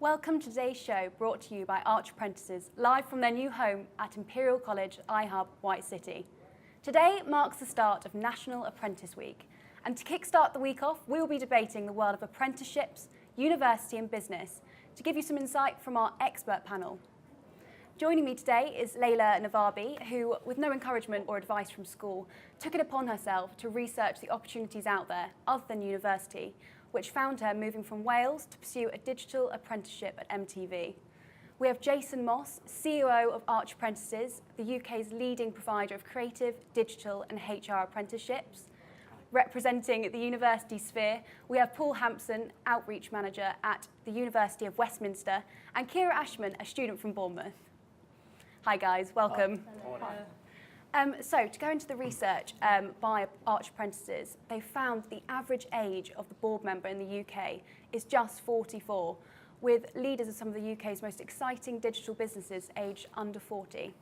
Welcome to today's show, brought to you by Apprentices, live from their new home at Imperial College, iHub, White City. Today marks the start of National Apprentice Week, and to kickstart the week off, we will be debating the world of apprenticeships, university and business, to give you some insight from our expert panel. Joining me today is Leila Navabi, who, with no encouragement or advice from school, took it upon herself to research the opportunities out there other than university, which found her moving from Wales to pursue a digital apprenticeship at MTV. We have Jason Moss, CEO of Apprentices, the UK's leading provider of creative, digital and HR apprenticeships. Representing the university sphere, we have Paul Hampton, Outreach Manager at the University of Westminster, and Kiera Ashman, a student from Bournemouth. Hi guys, welcome. So to go into the research by Apprentices, they found the average age of the board member in the UK is just 44, with leaders of some of the UK's most exciting digital businesses aged under 40.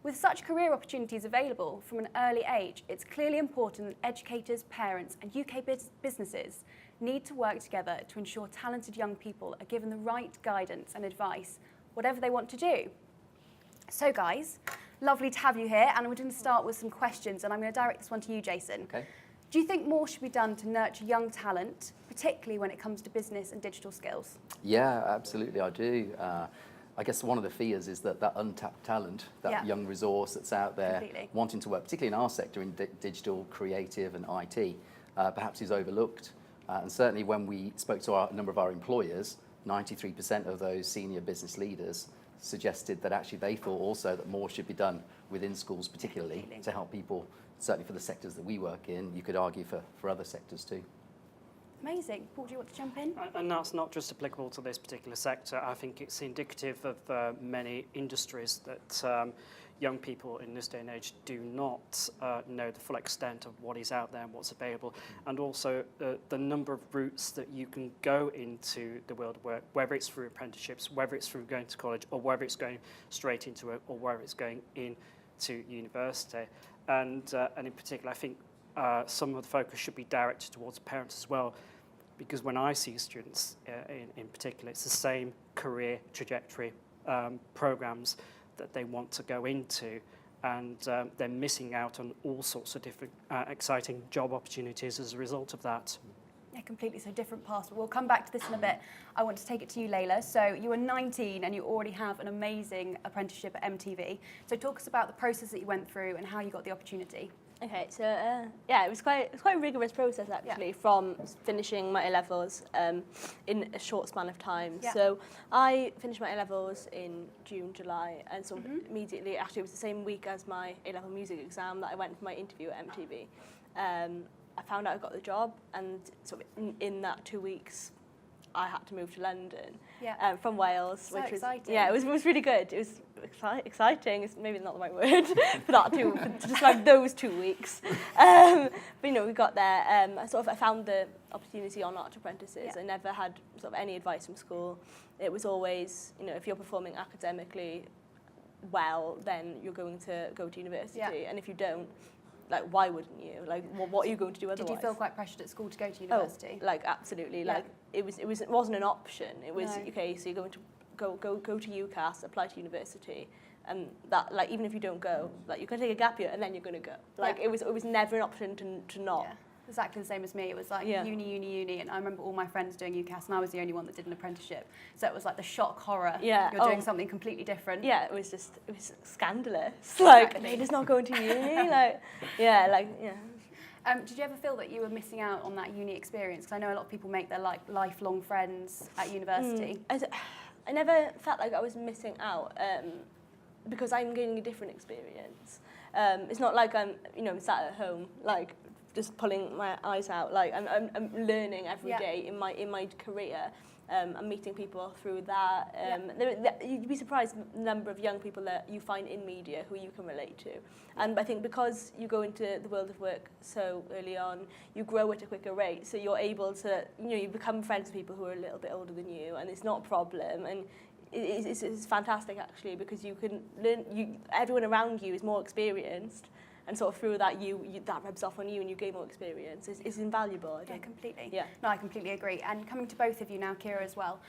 With such career opportunities available from an early age, it's clearly important that educators, parents and UK businesses need to work together to ensure talented young people are given the right guidance and advice, whatever they want to do. So guys, lovely to have you here, and we're going to start with some questions, and I'm going to direct this one to you, Jason. Okay. Do you think more should be done to nurture young talent, particularly when it comes to business and digital skills? Yeah, absolutely, I do. I guess one of the fears is that untapped talent, that young resource that's out there wanting to work, particularly in our sector in digital, creative and IT, perhaps is overlooked. And certainly when we spoke to a number of our employers, 93% of those senior business leaders suggested that actually they thought also that more should be done within schools, particularly to help people, certainly for the sectors that we work in. You could argue for other sectors too. Amazing. Paul, do you want to jump in? And that's not just applicable to this particular sector. I think it's indicative of many industries that young people in this day and age do not know the full extent of what is out there and what's available, and also the number of routes that you can go into the world of work, whether it's through apprenticeships, whether it's through going to college, or whether it's going straight into it, or whether it's going into university. And in particular, I think some of the focus should be directed towards parents as well, because when I see students in particular, it's the same career trajectory programs that they want to go into, and they're missing out on all sorts of different exciting job opportunities as a result of that. Yeah, completely. So different paths, but we'll come back to this in a bit. I want to take it to you, Leila. So you were 19 and you already have an amazing apprenticeship at MTV. So talk us about the process that you went through and how you got the opportunity. Okay, so yeah, it was quite a rigorous process actually, from finishing my A-levels in a short span of time. Yeah. So I finished my A-levels in June, July, and so immediately, actually it was the same week as my A-level music exam that I went for my interview at MTV. I found out I got the job, and sort of in that 2 weeks, I had to move to London from Wales, So which was exciting. yeah, it was really good. It was exciting. It's maybe not the right word for that to describe those 2 weeks. But you know, we got there. I found the opportunity on Art Apprentices. I never had sort of any advice from school. It was always, you know, if you're performing academically well, then you're going to go to university, and if you don't, like, why wouldn't you? Like, what are you going to do otherwise? Did you feel quite pressured at school to go to university? Oh, like, absolutely. Like, it wasn't an option. It was, okay, so you're going to go to UCAS, apply to university, and that, like, even if you don't go, like, you're going to take a gap year and then you're going to go. Like, it was never an option to not. Yeah. Exactly the same as me. It was like uni, and I remember all my friends doing UCAS, and I was the only one that did an apprenticeship. So it was like the shock horror. Yeah. You're doing something completely different. Yeah, it was scandalous. Like, Leila's not going to uni. Did you ever feel that you were missing out on that uni experience? Because I know a lot of people make their lifelong friends at university. I never felt like I was missing out because I'm gaining a different experience. It's not like I'm sat at home like just pulling my eyes out. Like I'm learning every day in my career. I'm meeting people through that. You'd be surprised the number of young people that you find in media who you can relate to. And I think because you go into the world of work so early on, you grow at a quicker rate. So you're able to, you become friends with people who are a little bit older than you, and it's not a problem. And it's fantastic actually, because you can learn. Everyone around you is more experienced. and sort of through that that rubs off on you and you gain more experience is invaluable. Yeah, completely. Yeah. No, I completely agree. And coming to both of you now, Kiera as well,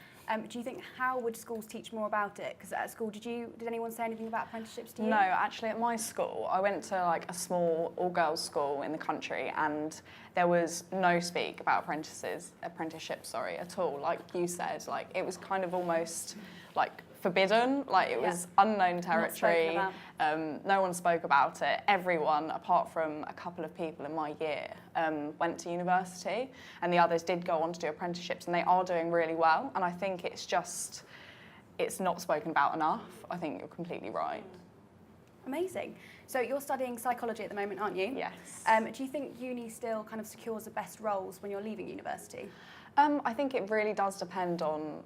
do you think how would schools teach more about it? Because at school, did anyone say anything about apprenticeships to you? No, actually at my school, I went to like a small all-girls school in the country, and there was no speak about apprenticeships at all. Like you said, like it was kind of almost like forbidden, like it was unknown territory. No one spoke about it. Everyone, apart from a couple of people in my year, went to university, and the others did go on to do apprenticeships, and they are doing really well. And I think it's not spoken about enough. I think you're completely right. Amazing. So you're studying psychology at the moment, aren't you? Yes. Do you think uni still kind of secures the best roles when you're leaving university? I think it really does depend on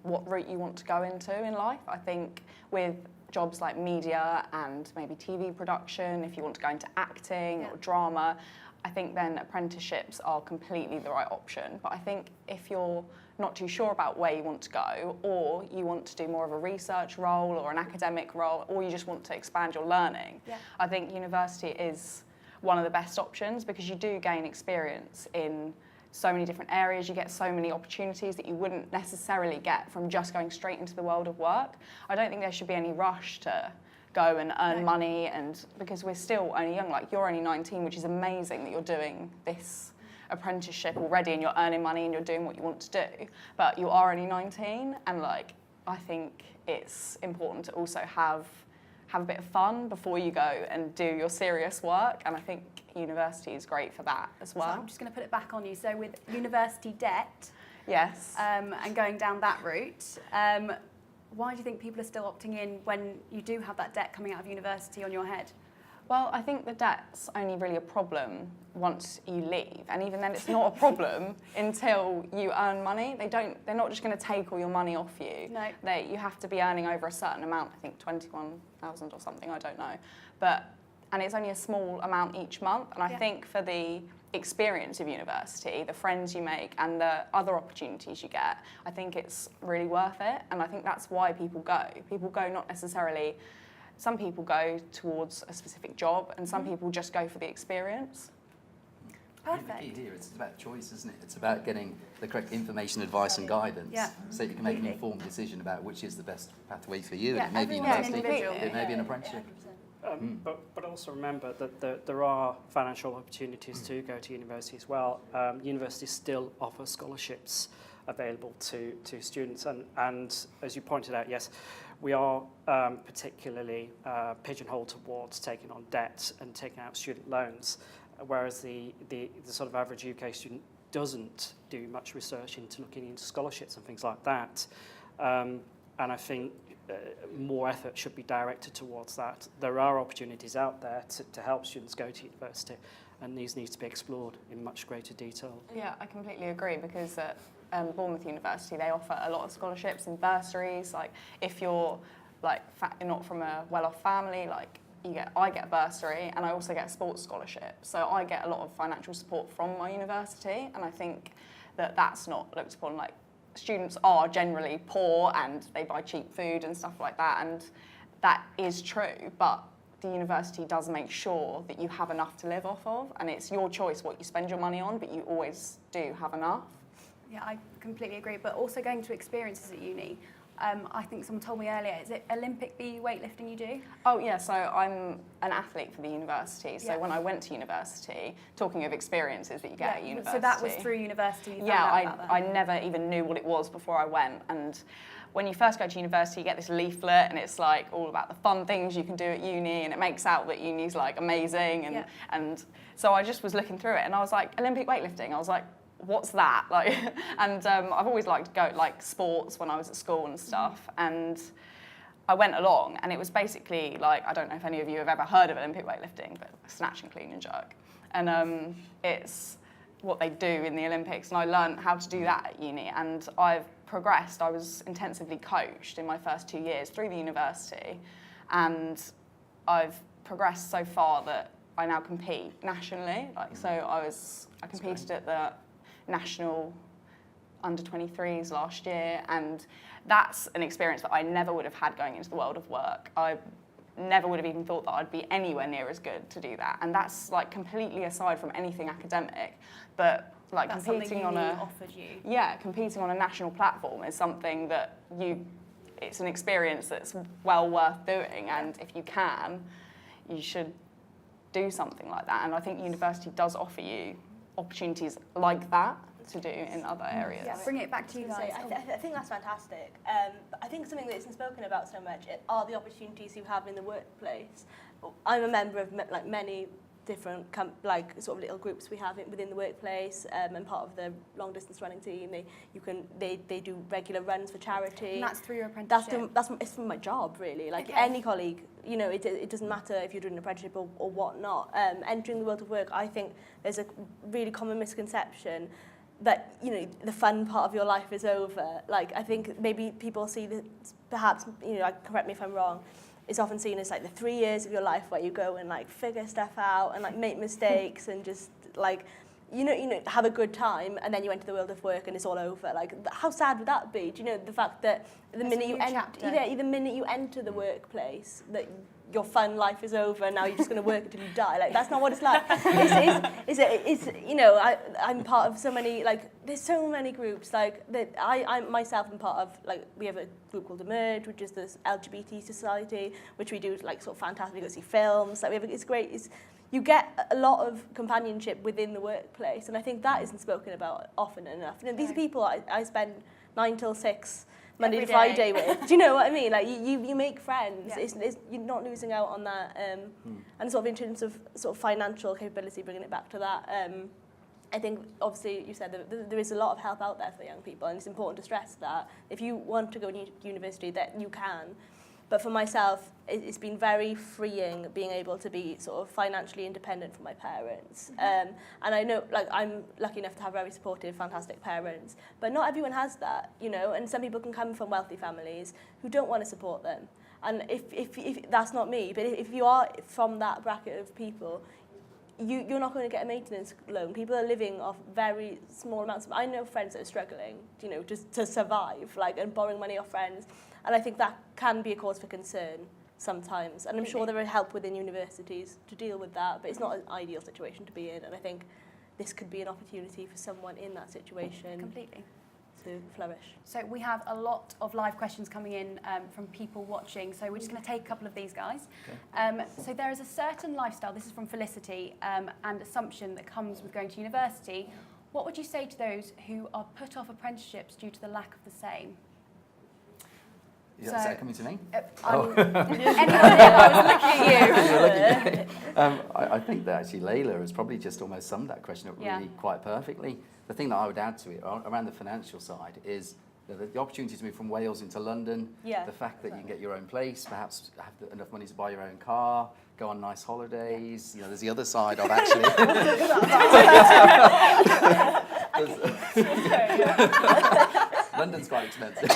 what route you want to go into in life. I think with jobs like media and maybe TV production, if you want to go into acting or drama, I think then apprenticeships are completely the right option. But I think if you're not too sure about where you want to go, or you want to do more of a research role or an academic role, or you just want to expand your learning, I think university is one of the best options, because you do gain experience in so many different areas. You get so many opportunities that you wouldn't necessarily get from just going straight into the world of work. I don't think there should be any rush to go and earn money, and because we're still only young, like you're only 19, which is amazing that you're doing this apprenticeship already and you're earning money and you're doing what you want to do, but you are only 19, and like I think it's important to also have a bit of fun before you go and do your serious work, and I think university is great for that as well. So I'm just going to put it back on you. So with university debt, yes, and going down that route, why do you think people are still opting in when you do have that debt coming out of university on your head? Well, I think the debt's only really a problem once you leave, and even then it's not a problem until you earn money. They're not just going to take all your money off you. No. You have to be earning over a certain amount, I think 21,000 or something, I don't know. And it's only a small amount each month, and I think for the experience of university, the friends you make and the other opportunities you get, I think it's really worth it, and I think that's why people go. People go not necessarily, some people go towards a specific job, and some people just go for the experience. Perfect. The key here, it's about choice, isn't it? It's about getting the correct information, advice and guidance, so you can make an informed decision about which is the best pathway for you. Yeah, It may be everyone's university, individual. it may be an apprenticeship. But also remember that there are financial opportunities to go to university as well. Universities still offer scholarships available to students, and as you pointed out, yes, we are particularly pigeonholed towards taking on debt and taking out student loans, whereas the sort of average UK student doesn't do much research into looking into scholarships and things like that. And I think more effort should be directed towards that. There are opportunities out there to help students go to university, and these need to be explored in much greater detail. Yeah, I completely agree, because at Bournemouth University they offer a lot of scholarships and bursaries. Like if you're like not from a well-off family, like I get a bursary, and I also get a sports scholarship. So I get a lot of financial support from my university, and I think that that's not looked upon. Like students are generally poor and they buy cheap food and stuff like that, and that is true, but the university does make sure that you have enough to live off of, and it's your choice what you spend your money on, but you always do have enough. Yeah, I completely agree, but also going to experiences at uni. I think someone told me earlier, is it Olympic B weightlifting you do? Oh yeah, so I'm an athlete for the university. So when I went to university, talking of experiences that you get at university. So that was through university? I never even knew what it was before I went. And when you first go to university, you get this leaflet, and it's like all about the fun things you can do at uni, and it makes out that uni's like amazing. And so I just was looking through it, and I was like, Olympic weightlifting. I was like, what's that? Like, and I've always liked to go like sports when I was at school and stuff, and I went along, and it was basically like, I don't know if any of you have ever heard of Olympic weightlifting, but snatch and clean and jerk, and it's what they do in the Olympics, and I learned how to do that at uni, and I've progressed. I was intensively coached in my first 2 years through the university, and I've progressed so far that I now compete nationally. Like, so I competed at the National under-23s last year, and that's an experience that I never would have had going into the world of work. I never would have even thought that I'd be anywhere near as good to do that. And that's like completely aside from anything academic, but like that's competing on a offered you. Yeah, competing on a national platform is something that it's an experience that's well worth doing, and if you can, you should do something like that. And I think university does offer you opportunities like that to do in other areas. Yeah, bring it back to you guys. I think that's fantastic. I think something that isn't spoken about so much are the opportunities you have in the workplace. I'm a member of like many different like sort of little groups we have within the workplace, and part of the long distance running team. They do regular runs for charity. And that's through your apprenticeship. It's from my job really. Like okay. Any colleague, you know, it doesn't matter if you're doing an apprenticeship or whatnot. Entering the world of work, I think there's a really common misconception that, you know, the fun part of your life is over. Like, I think maybe people see that, perhaps, you know, like, correct me if I'm wrong, it's often seen as like the 3 years of your life where you go and like figure stuff out and like make mistakes and just like, you know, have a good time, and then you enter the world of work and it's all over. Like, how sad would that be? Do you know the fact that the minute you enter the workplace, that your fun life is over, and now you're just going to work until you die? Like, that's not what it's like. It's you know, I'm part of so many, like, there's so many groups, like, that I myself am part of, like, we have a group called Emerge, which is this LGBT society, which we do, like, sort of fantastic, we go see films, like, it's great, you get a lot of companionship within the workplace, and I think that isn't spoken about often enough. You know, these are people I spend 9 till 6 Monday to Friday with. Do you know what I mean? Like, you make friends. Yeah. You're not losing out on that. And sort of in terms of sort of financial capability, bringing it back to that, I think obviously you said that there is a lot of help out there for young people, and it's important to stress that if you want to go to university, that you can. But for myself, it's been very freeing being able to be sort of financially independent from my parents. And I know, like, I'm lucky enough to have very supportive, fantastic parents, but not everyone has that, you know, and some people can come from wealthy families who don't want to support them. And if that's not me, but if you are from that bracket of people, you're not going to get a maintenance loan. People are living off very small amounts. I know friends that are struggling, you know, just to survive, like, and borrowing money off friends. And I think that can be a cause for concern sometimes. And I'm sure there are help within universities to deal with that, but it's not an ideal situation to be in. And I think this could be an opportunity for someone in that situation. Completely. To flourish. So we have a lot of live questions coming in from people watching, so we're just going to take a couple of these, guys. Okay. So there is a certain lifestyle, this is from Felicity, and assumption that comes with going to university. What would you say to those who are put off apprenticeships due to the lack of the same? Is that coming to me? Anyone I was looking at you. You were looking at me. I think that actually Leila has probably just almost summed that question up really quite perfectly. The thing that I would add to it around the financial side is the opportunity to move from Wales into London, the fact that you can get your own place, perhaps have enough money to buy your own car, go on nice holidays. You know, there's the other side of actually. London's quite expensive,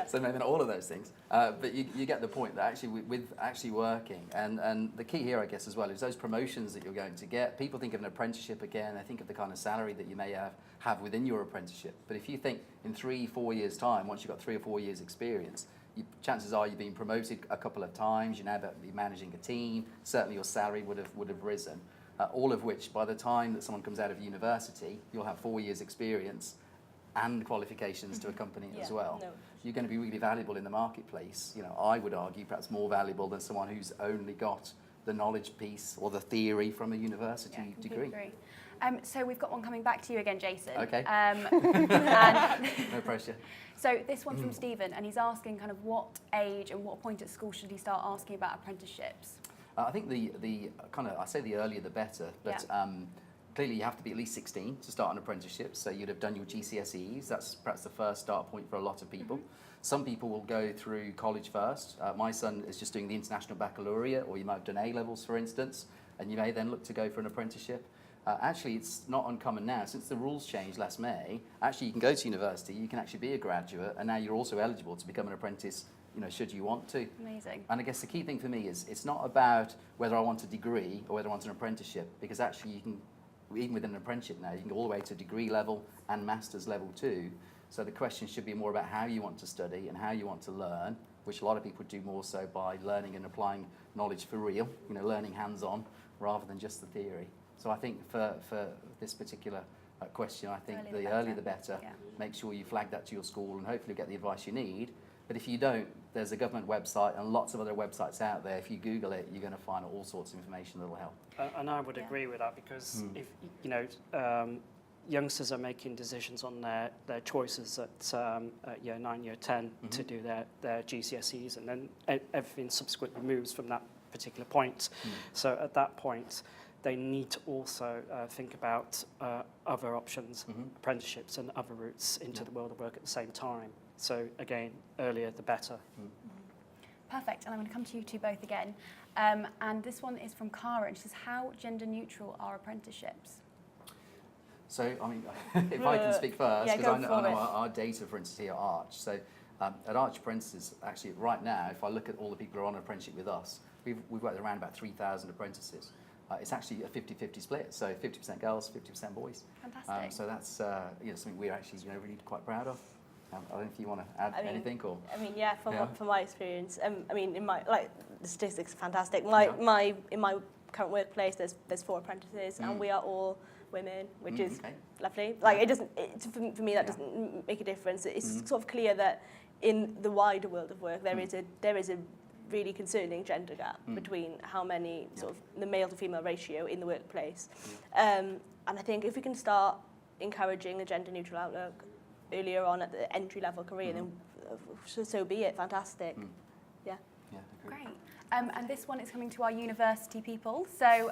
so maybe not all of those things. But you get the point that actually with actually working, and the key here, I guess, as well, is those promotions that you're going to get. People think of an apprenticeship again, they think of the kind of salary that you may have within your apprenticeship. But if you think in 3-4 years' time, once you've got 3 or 4 years' experience, chances are you've been promoted a couple of times, you're now be managing a team, certainly your salary would have risen. All of which, by the time that someone comes out of university, you'll have 4 years' experience and qualifications to accompany it as well. No. You're going to be really valuable in the marketplace. You know, I would argue perhaps more valuable than someone who's only got the knowledge piece or the theory from a university degree. Agree. So we've got one coming back to you again, Jason. Okay. No pressure. So this one from Stephen, and he's asking kind of what age and what point at school should he start asking about apprenticeships? I think the kind of, I say the earlier the better, but clearly you have to be at least 16 to start an apprenticeship, so you'd have done your GCSEs. That's perhaps the first start point for a lot of people. Some people will go through college first. My son is just doing the International Baccalaureate, or you might have done A-levels, for instance, and you may then look to go for an apprenticeship. Actually, it's not uncommon now. Since the rules changed last May, actually you can go to university, you can actually be a graduate, and now you're also eligible to become an apprentice, you know, should you want to. Amazing. And I guess the key thing for me is it's not about whether I want a degree or whether I want an apprenticeship, because actually you can, even within an apprenticeship now, you can go all the way to degree level and master's level too. So the question should be more about how you want to study and how you want to learn, which a lot of people do more so by learning and applying knowledge for real, learning hands-on rather than just the theory. So I think for this particular question, I think the earlier the better. Yeah. Make sure you flag that to your school and hopefully get the advice you need. But if you don't, there's a government website and lots of other websites out there. If you Google it, you're going to find all sorts of information that will help. And I would agree with that, because if youngsters are making decisions on their choices at year 9, year 10 to do their GCSEs, and then everything subsequently moves from that particular point. So at that point, they need to also think about other options, apprenticeships and other routes into the world of work at the same time. So again, earlier the better. Perfect, and I'm going to come to you two both again. And this one is from Kiera, and she says, how gender neutral are apprenticeships? So, I mean, if I can speak first, because I know our data, for instance, here at Arch. So at Arch Apprentices, actually right now, if I look at all the people who are on an apprenticeship with us, we've got around about 3,000 apprentices. It's actually a 50-50 split, so 50% girls, 50% boys. Fantastic. So that's something we're actually really quite proud of. I don't know if you want to add anything, or. I mean, yeah, from my experience, I mean, in my the statistics are fantastic. In my current workplace, there's 4 apprentices, and we are all women, which is lovely. Like, for me, that doesn't make a difference. It's sort of clear that in the wider world of work, there is a really concerning gender gap between how many sort of the male to female ratio in the workplace. And I think if we can start encouraging a gender neutral outlook earlier on at the entry level career, then so be it. Fantastic. Yeah. Great. And this one is coming to our university people. So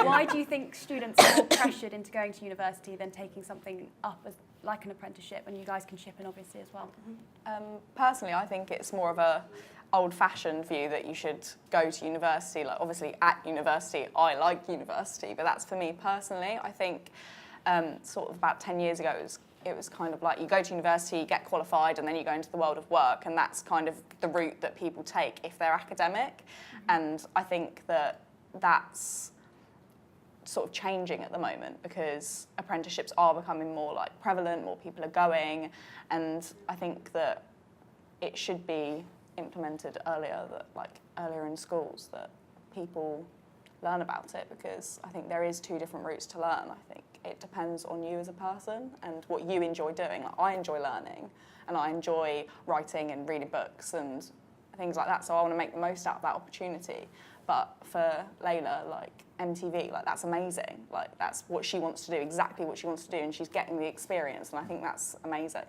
why do you think students are more pressured into going to university than taking something up as like an apprenticeship? And you guys can chip in obviously as well. Personally, I think it's more of a old-fashioned view that you should go to university. Like, obviously at university, I like university, but that's for me personally. I think sort of about 10 years ago, it was kind of like you go to university, you get qualified, and then you go into the world of work, and that's kind of the route that people take if they're academic. And I think that that's sort of changing at the moment, because apprenticeships are becoming more like prevalent, more people are going, and I think that it should be implemented earlier, earlier in schools, that people learn about it, because I think there is 2 different routes to learn. I think it depends on you as a person and what you enjoy doing. Like, I enjoy learning, and I enjoy writing and reading books and things like that, so I want to make the most out of that opportunity. But for Leila, like MTV, like that's amazing. Like, that's what she wants to do, exactly what she wants to do, and she's getting the experience, and I think that's amazing.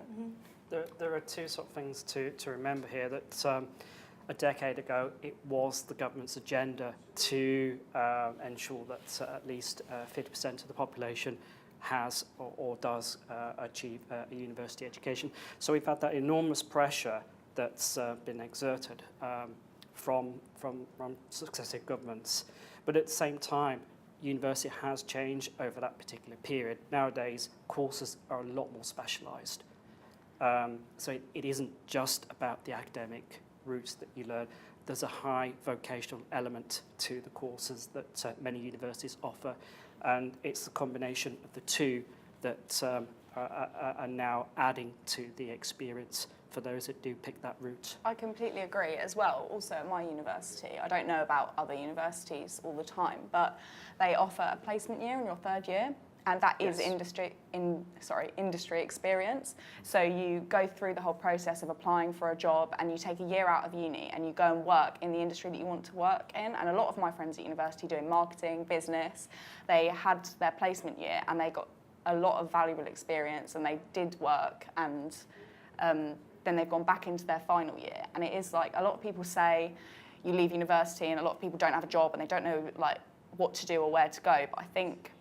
There are 2 sort of things to remember here, that a decade ago it was the government's agenda to ensure that at least 50% of the population has or does achieve a university education. So we've had that enormous pressure that's been exerted from successive governments. But at the same time, university has changed over that particular period. Nowadays, courses are a lot more specialised. So it isn't just about the academic routes that you learn. There's a high vocational element to the courses that many universities offer, and it's the combination of the 2 that are now adding to the experience for those that do pick that route. I completely agree as well. Also at my university, I don't know about other universities all the time, but they offer a placement year in your 3rd year, and that is industry experience. So you go through the whole process of applying for a job, and you take a year out of uni and you go and work in the industry that you want to work in. And a lot of my friends at university doing marketing, business, they had their placement year and they got a lot of valuable experience, and they did work, and then they've gone back into their final year. And it is like, a lot of people say you leave university and a lot of people don't have a job and they don't know like what to do or where to go. But I think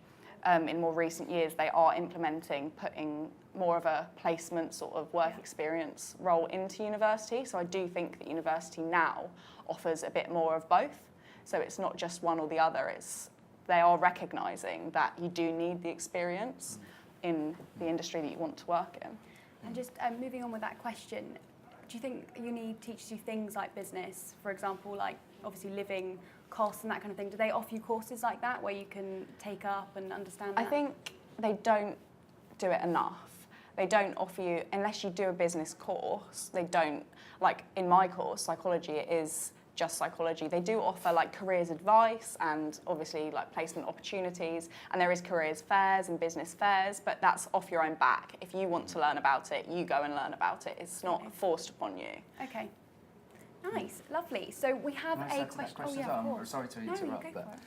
in more recent years, they are putting more of a placement sort of work experience role into university. So I do think that university now offers a bit more of both. So it's not just one or the other. They are recognising that you do need the experience in the industry that you want to work in. And just moving on with that question, do you think uni teaches you things like business, for example, like obviously living costs and that kind of thing? Do they offer you courses like that where you can take up and understand that? I think they don't do it enough. they don't offer you, unless you do a business course, they don't, like in my course, psychology, it is just psychology. They do offer like careers advice and obviously like placement opportunities, and there is careers fairs and business fairs, but that's off your own back. If you want to learn about it, you go and learn about it. It's not forced upon you. Okay. Nice, lovely. So we have a question. Oh, yeah, of course. Sorry to interrupt, but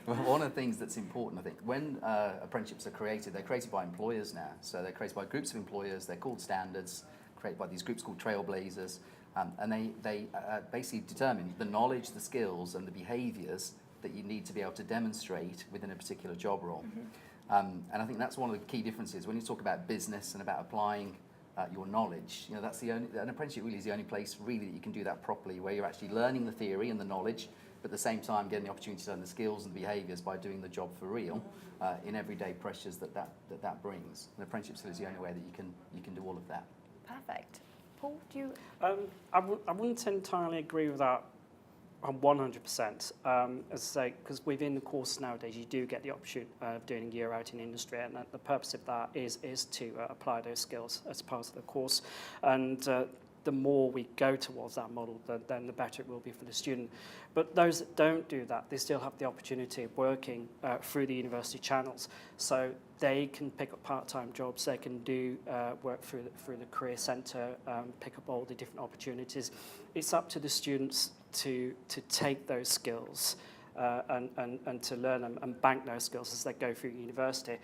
well, one of the things that's important, I think, when apprenticeships are created, they're created by employers now. So they're created by groups of employers. They're called standards, created by these groups called trailblazers. And they basically determine the knowledge, the skills, and the behaviours that you need to be able to demonstrate within a particular job role. And I think that's one of the key differences when you talk about business and about applying your knowledge. You know, that's an apprenticeship really is the only place really that you can do that properly, where you're actually learning the theory and the knowledge, but at the same time getting the opportunity to learn the skills and the behaviours by doing the job for real in everyday pressures that brings. And apprenticeship is the only way that you can do all of that. Perfect. Paul, do you? I wouldn't entirely agree with that 100%. As I say, because within the course nowadays, you do get the option of doing a year out in industry, and the purpose of that is to apply those skills as part of the course. And the more we go towards that model, then the better it will be for the student. But those that don't do that, they still have the opportunity of working through the university channels. So they can pick up part-time jobs, they can do work through the career centre, pick up all the different opportunities. It's up to the students to take those skills and to learn them and bank those skills as they go through university.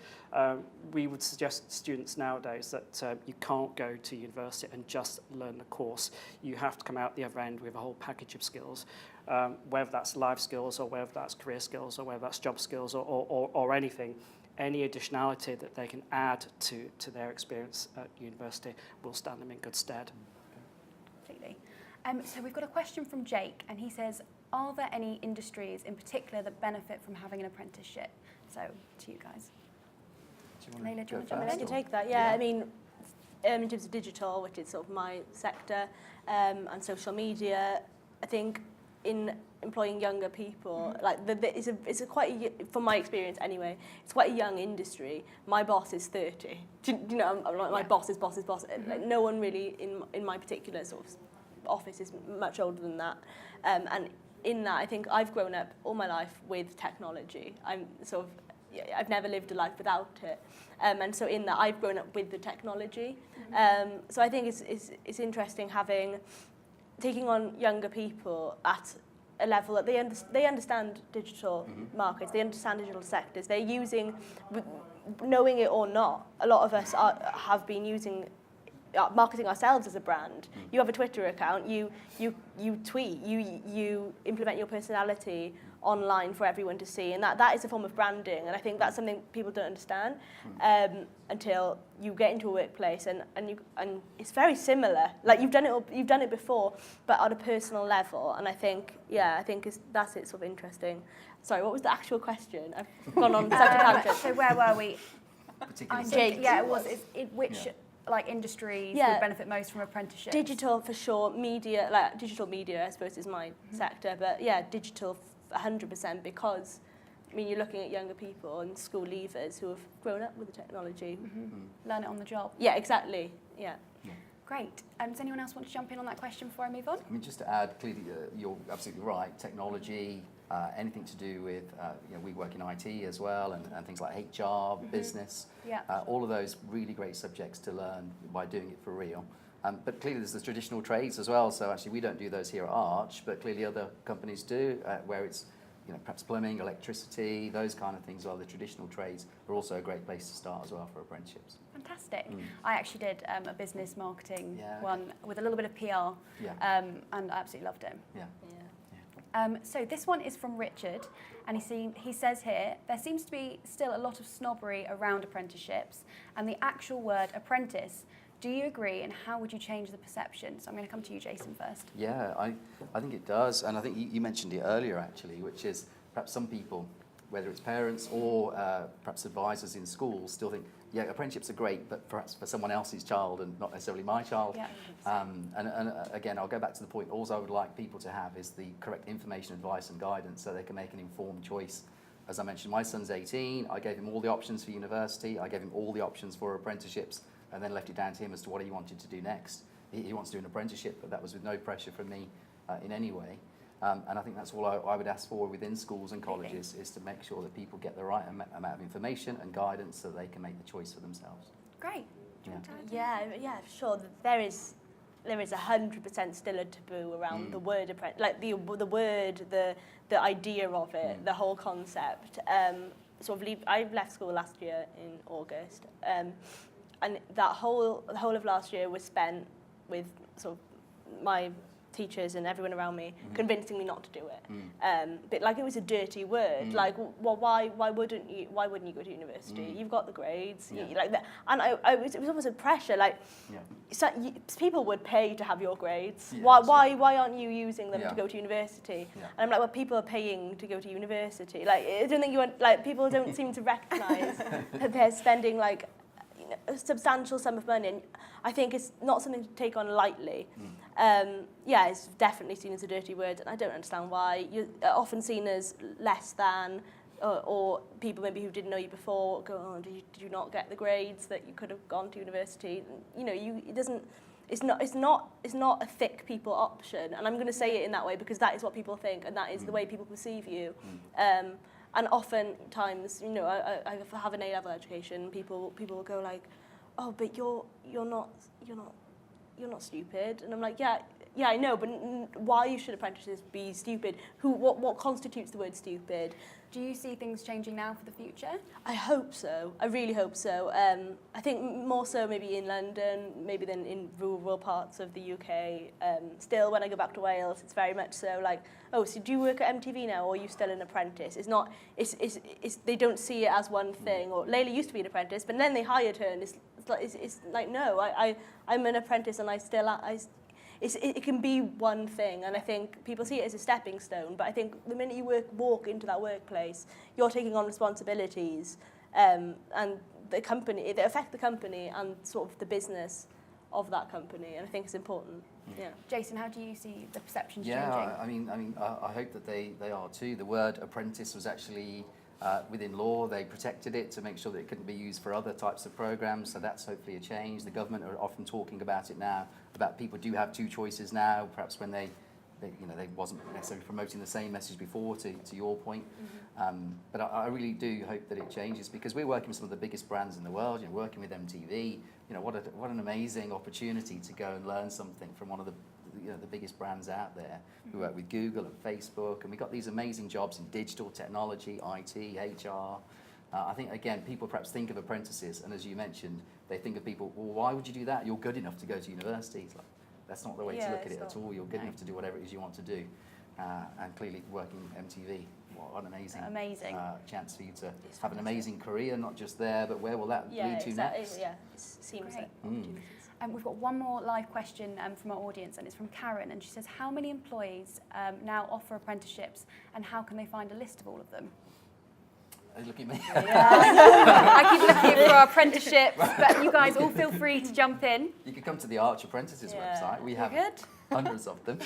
We would suggest to students nowadays that you can't go to university and just learn the course. You have to come out the other end with a whole package of skills, whether that's life skills or whether that's career skills or whether that's job skills or anything. Any additionality that they can add to their experience at university will stand them in good stead. Completely. So we've got a question from Jake, and he says, are there any industries in particular that benefit from having an apprenticeship? So, to you guys. Leila, do you want to jump in? I can take that, yeah. I mean, in terms of digital, which is sort of my sector, and social media, I think in employing younger people, like it's a quite, from my experience anyway, it's quite a young industry. My boss is 30. Do you know, I'm like, my boss's boss. Like, no one really in my particular sort of office is much older than that. And in that, I think I've grown up all my life with technology. I've never lived a life without it. And so in that, I've grown up with the technology. So I think it's interesting taking on younger people at a level that they understand digital markets, they understand digital sectors, they're using, knowing it or not, a lot of us have been using marketing ourselves as a brand. You have a Twitter account, you tweet, you implement your personality online for everyone to see, and that is a form of branding, and I think that's something people don't understand until you get into a workplace, and it's very similar. Like you've done it before, but on a personal level, and I think that's it, sort of interesting. Sorry, what was the actual question? I've gone on such a tangent. So where were we? Particularly. It was. Which like industries would benefit most from apprenticeships? Digital for sure. Media, like digital media, I suppose is my sector, but yeah, digital 100%, because I mean, you're looking at younger people and school leavers who have grown up with the technology. Learn it on the job. Yeah, exactly. Yeah. Great. Does anyone else want to jump in on that question before I move on? I mean, just to add, clearly, you're absolutely right. Technology, anything to do with, we work in IT as well, and things like HR, business, all of those really great subjects to learn by doing it for real. But clearly there's the traditional trades as well, so actually we don't do those here at Arch, but clearly other companies do, where it's perhaps plumbing, electricity, those kind of things. Well, the traditional trades are also a great place to start as well for apprenticeships. Fantastic. I actually did a business marketing one with a little bit of PR, and I absolutely loved it. So this one is from Richard, and he says here, there seems to be still a lot of snobbery around apprenticeships and the actual word apprentice. Do you agree, and how would you change the perception? So I'm going to come to you, Jason, first. Yeah, I think it does, and I think you mentioned it earlier actually, which is perhaps some people, whether it's parents or perhaps advisors in schools, still think, yeah, apprenticeships are great, but perhaps for someone else's child and not necessarily my child. And again, I'll go back to the point, all I would like people to have is the correct information, advice and guidance so they can make an informed choice. As I mentioned, my son's 18, I gave him all the options for university, I gave him all the options for apprenticeships, and then left it down to him as to what he wanted to do next. He wants to do an apprenticeship, but that was with no pressure from me in any way. And I think that's all I would ask for within schools and colleges, is to make sure that people get the right amount of information and guidance so they can make the choice for themselves. Great. Yeah, sure. There is 100% still a taboo around the word apprentice, like the word, the idea of it, the whole concept. I left school last year in August, and the whole of last year was spent with sort of my teachers and everyone around me convincing me not to do it. But like it was a dirty word. Like, well, why wouldn't you go to university? You've got the grades. You, like that. And it was almost a pressure. Like, so people would pay to have your grades. Why aren't you using them to go to university? And I'm like, well, people are paying to go to university. Like, I don't think people don't seem to recognise that they're spending like a substantial sum of money, and I think it's not something to take on lightly. It's definitely seen as a dirty word, and I don't understand why. You're often seen as less than, or people maybe who didn't know you before go, oh, did you not get the grades that you could have gone to university? You know, it's not a thick people option, and I'm going to say it in that way because that is what people think, and that is the way people perceive you. And oftentimes, you know, I have an A-level education. People will go like, "Oh, but you're not stupid." And I'm like, "Yeah, I know, but why should apprentices be stupid? What constitutes the word stupid?" Do you see things changing now for the future? I hope so. I really hope so. I think more so maybe in London, maybe than in rural parts of the UK. Still, when I go back to Wales, it's very much so like, oh, so do you work at MTV now, or are you still an apprentice? It's not. It's they don't see it as one thing. Or Leila used to be an apprentice, but then they hired her, and it's like no, I'm an apprentice, and it can be one thing, and I think people see it as a stepping stone, but I think the minute you walk into that workplace, you're taking on responsibilities, and they affect the company and sort of the business of that company, and I think it's important. Yeah. Jason, how do you see the perceptions changing? Yeah, I mean, I hope that they are too. The word apprentice was actually within law. They protected it to make sure that it couldn't be used for other types of programs, so that's hopefully a change. The government are often talking about it now, about people do have two choices now, perhaps when they wasn't necessarily promoting the same message before, to your point. But I really do hope that it changes, because we're working with some of the biggest brands in the world, you know, working with MTV. You know, what an amazing opportunity to go and learn something from one of the biggest brands out there, who work with Google and Facebook, and we've got these amazing jobs in digital technology, IT, HR. I think, again, people perhaps think of apprentices, and as you mentioned, they think of people, well, why would you do that? You're good enough to go to university. It's like, that's not the way to look at it at all. You're good enough to do whatever it is you want to do. And clearly working MTV, what an amazing chance for you to have an amazing career, not just there, but where will that lead to next? It's seamless. We've got one more live question from our audience, and it's from Karen, and she says, how many employees now offer apprenticeships, and how can they find a list of all of them? Look at me. I keep looking for our apprenticeships, but you guys all feel free to jump in. You could come to the Arch Apprentices website. We have hundreds of them.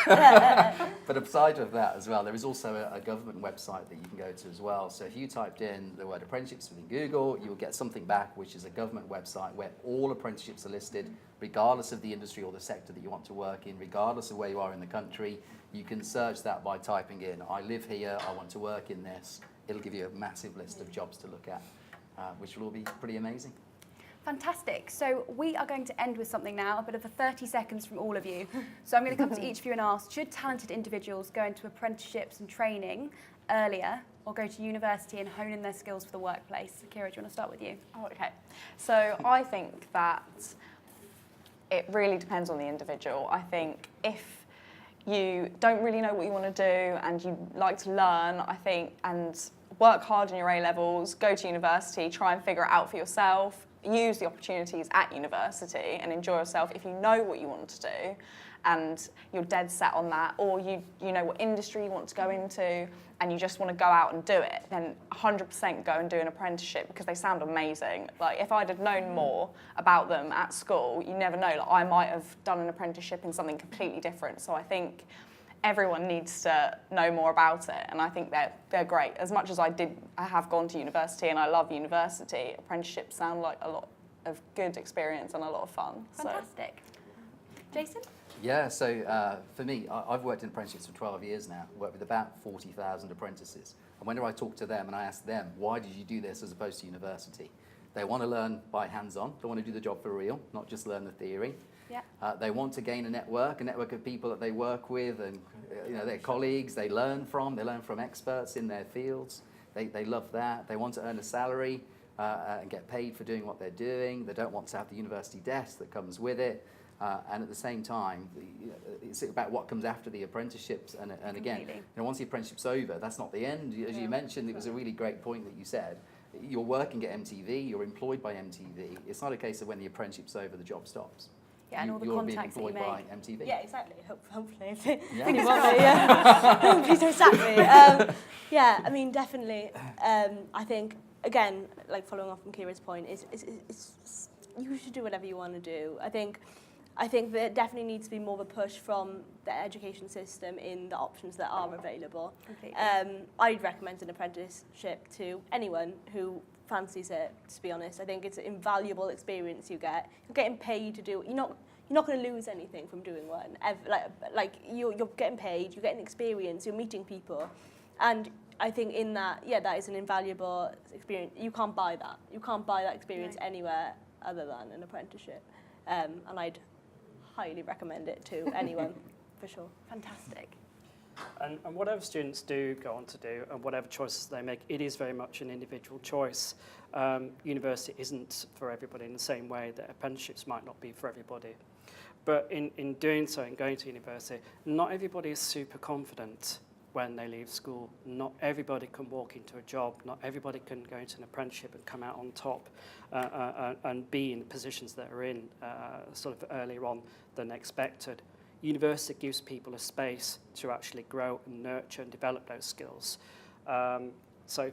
But aside of that as well, there is also a government website that you can go to as well. So if you typed in the word apprenticeships within Google, you will get something back, which is a government website where all apprenticeships are listed, regardless of the industry or the sector that you want to work in, regardless of where you are in the country. You can search that by typing in, I live here, I want to work in this. It'll give you a massive list of jobs to look at, which will all be pretty amazing. Fantastic. So we are going to end with something now, a bit of a 30 seconds from all of you. So I'm going to come to each of you and ask, should talented individuals go into apprenticeships and training earlier, or go to university and hone in their skills for the workplace? Kiera, do you want to start with you? Oh, okay. So I think that it really depends on the individual. I think if you don't really know what you want to do and you like to learn, I think, and work hard in your A-levels, go to university, try and figure it out for yourself, use the opportunities at university and enjoy yourself if you know what you want to do and you're dead set on that, or you know what industry you want to go into and you just want to go out and do it, then 100% go and do an apprenticeship, because they sound amazing. Like, if I'd have known more about them at school, you never know, like, I might have done an apprenticeship in something completely different. So I think everyone needs to know more about it, and I think they're great. As much as I have gone to university and I love university, apprenticeships sound like a lot of good experience and a lot of fun. Fantastic. Jason? Yeah, so for me, I've worked in apprenticeships for 12 years now, worked with about 40,000 apprentices. And whenever I talk to them and I ask them, why did you do this as opposed to university? They want to learn by hands-on. They want to do the job for real, not just learn the theory. Yeah. They want to gain a network of people that they work with and their colleagues they learn from experts in their fields. They love that. They want to earn a salary and get paid for doing what they're doing. They don't want to have the university desk that comes with it. And at the same time, it's about what comes after the apprenticeships. And again, once the apprenticeship's over, that's not the end. As you mentioned, it was a really great point that you said. You're working at MTV, you're employed by MTV. It's not a case of when the apprenticeship's over, the job stops. Yeah, and all the contacts that you make. You're being employed by MTV. Yeah, exactly. Hopefully. Yeah. Please don't sack me. Yeah, I mean, definitely. I think, again, like following on from Kiera's point, it's you should do whatever you want to do. I think there definitely needs to be more of a push from the education system in the options that are available. I'd recommend an apprenticeship to anyone who fancies it, to be honest. I think it's an invaluable experience you get. You're getting paid to do it. You're not going to lose anything from doing one. Like you're getting paid, you're getting experience, you're meeting people. And I think in that, that is an invaluable experience. You can't buy that. You can't buy that experience anywhere other than an apprenticeship. And I'd highly recommend it to anyone, for sure. Fantastic. And whatever students do go on to do, and whatever choices they make, it is very much an individual choice. University isn't for everybody in the same way that apprenticeships might not be for everybody. But in doing so, in going to university, not everybody is super confident when they leave school. Not everybody can walk into a job. Not everybody can go into an apprenticeship and come out on top and be in the positions that are in sort of earlier on than expected. University gives people a space to actually grow and nurture and develop those skills. So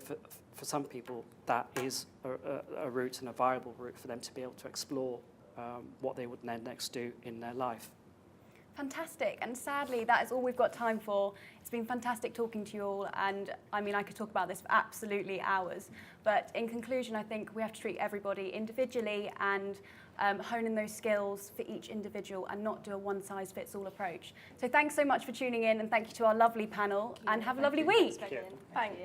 for some people, that is a route and a viable route for them to be able to explore what they would then next do in their life. Fantastic, and sadly that is all we've got time for. It's been fantastic talking to you all, and I mean I could talk about this for absolutely hours, but in conclusion I think we have to treat everybody individually and hone in those skills for each individual and not do a one-size-fits-all approach. So thanks so much for tuning in, and thank you to our lovely panel, and have a lovely week. Thanks.